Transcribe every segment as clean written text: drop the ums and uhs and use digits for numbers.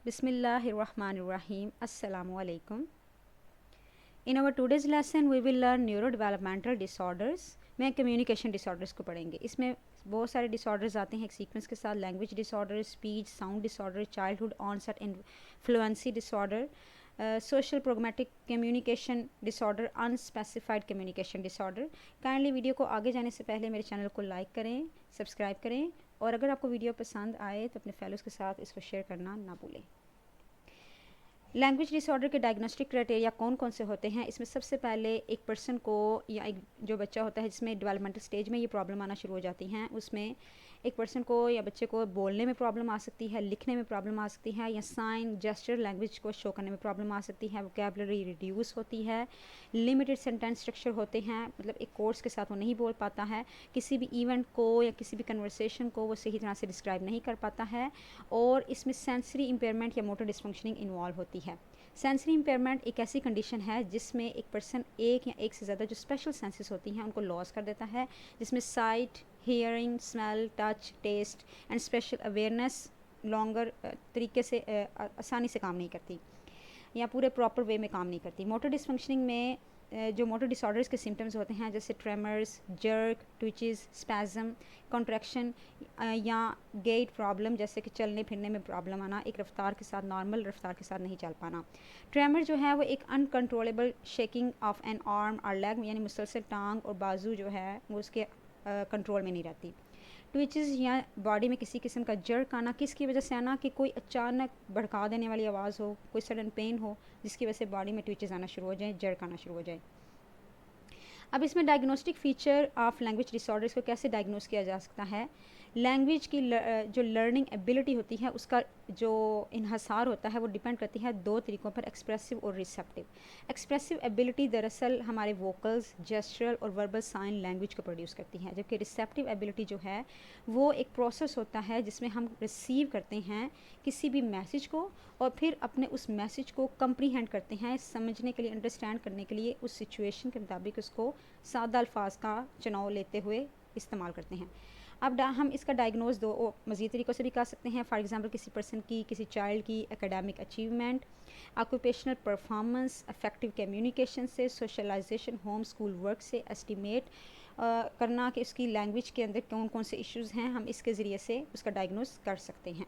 Bismillahirrahmanirrahim. Assalamu alaikum. In our today's lesson we will learn neurodevelopmental disorders में communication disorders को पढ़ेंगे। इसमें बहुत सारे disorders आते हैं एक सीक्वेंस के साथ, language disorder, speech, sound disorder, childhood onset influency disorder, social pragmatic communication disorder, unspecified communication disorder। Kindly video को आगे जाने से पहले मेरे चैनल को लाइक करें, सब्सक्राइब करें और अगर आपको वीडियो पसंद आए तो अपने फेलोज़ के साथ इसको शेयर करना ना भूलें। लैंग्वेज डिसऑर्डर के डायग्नोस्टिक क्राइटेरिया कौन कौन से होते हैं? इसमें सबसे पहले एक पर्सन को या एक जो बच्चा होता है जिसमें डेवलपमेंटल स्टेज में ये प्रॉब्लम आना शुरू हो जाती हैं, उसमें एक पर्सन को या बच्चे को बोलने में प्रॉब्लम आ सकती है, लिखने में प्रॉब्लम आ सकती है, या साइन जेस्चर लैंग्वेज को शो करने में प्रॉब्लम आ सकती है, वोकैबुलरी रिड्यूस होती है, लिमिटेड सेंटेंस स्ट्रक्चर होते हैं, मतलब एक कोर्स के साथ वो नहीं बोल पाता है, किसी भी इवेंट को या किसी भी कन्वर्सेशन को वो सही तरह से डिस्क्राइब नहीं कर पाता है, और इसमें सेंसरी इम्पेयरमेंट या मोटर डिसफंक्शनिंग इन्वॉल्व होती है। सेंसरी इम्पेयरमेंट एक ऐसी कंडीशन है जिसमें एक पर्सन एक या एक से ज़्यादा जो स्पेशल सेंसेस होती हैं उनको लॉस कर देता है, जिसमें sight, hearing, smell, touch, taste and special awareness longer तरीके से आसानी से काम नहीं करती या पूरे प्रॉपर वे में काम नहीं करती। मोटर डिसफंक्शनिंग में जो मोटर डिसऑर्डर्स के सिम्टम्स होते हैं जैसे tremors, jerk, twitches, spasm, contraction या गेट प्रॉब्लम जैसे कि चलने फिरने में प्रॉब्लम आना, एक रफ्तार के साथ नॉर्मल रफ्तार के साथ नहीं चल पाना। ट्रेमर जो है वो एक uncontrollable shaking of N arm और लेग, यानी मुसलसल टांग और बाजू जो है वो उसके कंट्रोल में नहीं रहती। ट्विचेस या बॉडी में किसी किस्म का जर्क आना, किसकी वजह से आना कि कोई अचानक भड़का देने वाली आवाज़ हो, कोई सडन पेन हो जिसकी वजह से बॉडी में ट्विचेस आना शुरू हो जाए, जर्क आना शुरू हो जाए। अब इसमें diagnostic feature of language disorders को कैसे डायग्नोस किया जा सकता है? लैंग्वेज की जो लर्निंग एबिलिटी होती है उसका जो इन्हसार होता है वो डिपेंड करती है दो तरीक़ों पर, एक्सप्रेसिव और रिसेप्टिव। एक्सप्रेसिव एबिलिटी दरअसल हमारे वोकल्स, जेस्चरल और वर्बल साइन लैंग्वेज को प्रोड्यूस करती हैं, जबकि रिसेप्टिव एबिलिटी जो है वो एक प्रोसेस होता है जिसमें हम रिसीव करते हैं किसी भी मैसेज को और फिर अपने उस मैसेज को कंप्रीहेंड करते हैं, समझने के लिए, अंडरस्टैंड करने के लिए उस सिचुएशन के मुताबिक उसको सादा अल्फाज का चुनाव लेते हुए इस्तेमाल करते हैं। अब हम इसका डायग्नोज दो मज़ीद तरीक़ों से भी कर सकते हैं। फॉर एग्ज़ाम्पल किसी पर्सन की, किसी चाइल्ड की academic achievement, occupational performance, effective communication से, सोशलाइजेशन, होम स्कूल वर्क से एस्टिमेट करना कि उसकी लैंग्वेज के अंदर कौन कौन से इश्यूज़ हैं, हम इसके ज़रिए से उसका डायग्नोज कर सकते हैं।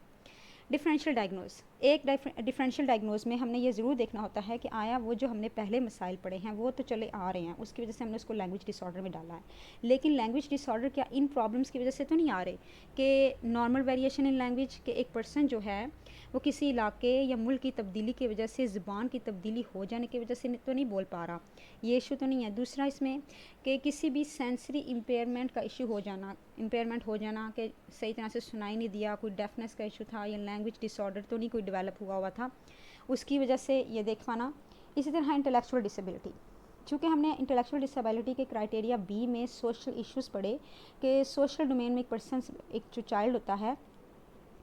डिफरेंशियल डायग्नोज, एक डिफरेंशियल डायग्नोज में हमने ये ज़रूर देखना होता है कि आया वो जो हमने पहले मसाइल पढ़े हैं वो तो चले आ रहे हैं, उसकी वजह से हमने उसको लैंग्वेज डिसऑर्डर में डाला है, लेकिन लैंग्वेज डिसऑर्डर क्या इन प्रॉब्लम्स की वजह से तो नहीं आ रहे कि नॉर्मल वेरिएशन इन लैंग्वेज के एक पर्सन जो है वो किसी इलाके या मुल्क की तब्दीली की वजह से, ज़ुबान की तब्दीली हो जाने की वजह से तो नहीं बोल पा रहा, ये इशू तो नहीं है। दूसरा इसमें कि किसी भी सेंसरी इम्पेयरमेंट का इशू हो जाना, इम्पेयरमेंट हो जाना कि सही तरह से सुनाई नहीं दिया, कोई डेफनेस का इशू था या लैंग्वेज डिसऑर्डर तो नहीं कोई डेवलप हुआ था, उसकी वजह से ये देख पाना। इसी तरह इंटेलेक्चुअल डिसेबिलिटी, चूँकि हमने इंटेलेक्चुअल डिसेबिलिटी के क्राइटेरिया बी में सोशल इश्यूज़ पढ़े कि सोशल डोमेन में एक पर्सन, एक जो चाइल्ड होता है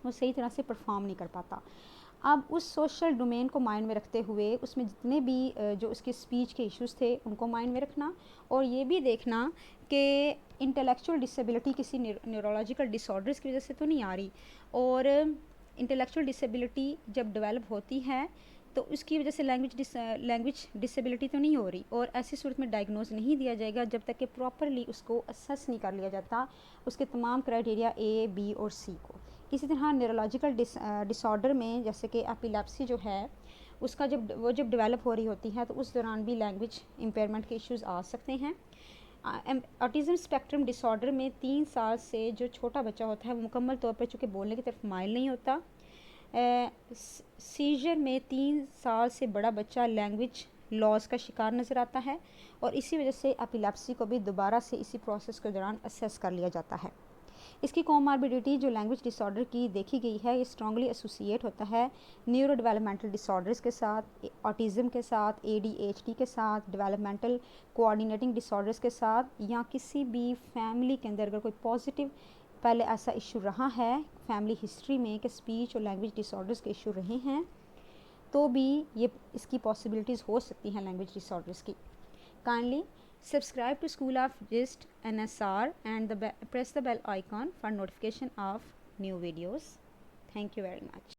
वो सही तरह से परफॉर्म नहीं कर पाता। अब उस सोशल डोमेन को माइंड में रखते हुए उसमें जितने भी जो उसके स्पीच के इश्यूज़ थे उनको माइंड में रखना और ये भी देखना कि इंटेलेक्चुअल डिसेबिलिटी किसी न्यूरोलॉजिकल डिसऑर्डर्स की वजह से तो नहीं आ रही, और इंटेलेक्चुअल डिसेबिलिटी जब डेवलप होती है तो उसकी वजह से लैंग्वेज डिसेबिलिटी तो नहीं हो रही, और ऐसी सूरत में डायग्नोज नहीं दिया जाएगा जब तक कि प्रॉपरली उसको असेस नहीं कर लिया जाता उसके तमाम क्राइटेरिया ए, बी और सी को। इसी तरह न्यूरोलॉजिकल डिसऑर्डर में जैसे कि एपिलेप्सी जो है उसका जब डेवलप हो रही होती है तो उस दौरान भी लैंग्वेज इम्पेयरमेंट के इश्यूज़ आ सकते हैं। ऑटिज़म स्पेक्ट्रम डिसऑर्डर में 3 साल से जो छोटा बच्चा होता है वो मुकम्मल तौर पर चूँकि बोलने की तरफ माइल नहीं होता, सीजर में 3 साल से बड़ा बच्चा लैंग्वेज लॉस का शिकार नज़र आता है और इसी वजह से एपिलेप्सी को भी दोबारा से इसी प्रोसेस के दौरान असेस कर लिया जाता है। इसकी कोमॉर्बिडिटी जो लैंग्वेज डिसऑर्डर की देखी गई है ये स्ट्रांगली एसोसिएट होता है न्यूरो डेवलपमेंटल डिसऑर्डर्स के साथ, ऑटिज़म के साथ, ADHD के साथ, डेवलपमेंटल कोऑर्डिनेटिंग डिसऑर्डर्स के साथ, या किसी भी फैमिली के अंदर अगर कोई पॉजिटिव पहले ऐसा इशू रहा है फैमिली हिस्ट्री में कि स्पीच और लैंग्वेज डिसऑर्डर्स के इशू रहे हैं तो भी ये इसकी पॉसिबिलिटीज़ हो सकती हैं लैंग्वेज डिसऑर्डर्स की। Kindly subscribe to School of Gist NSR and press the bell icon for notification of new videos. Thank you very much.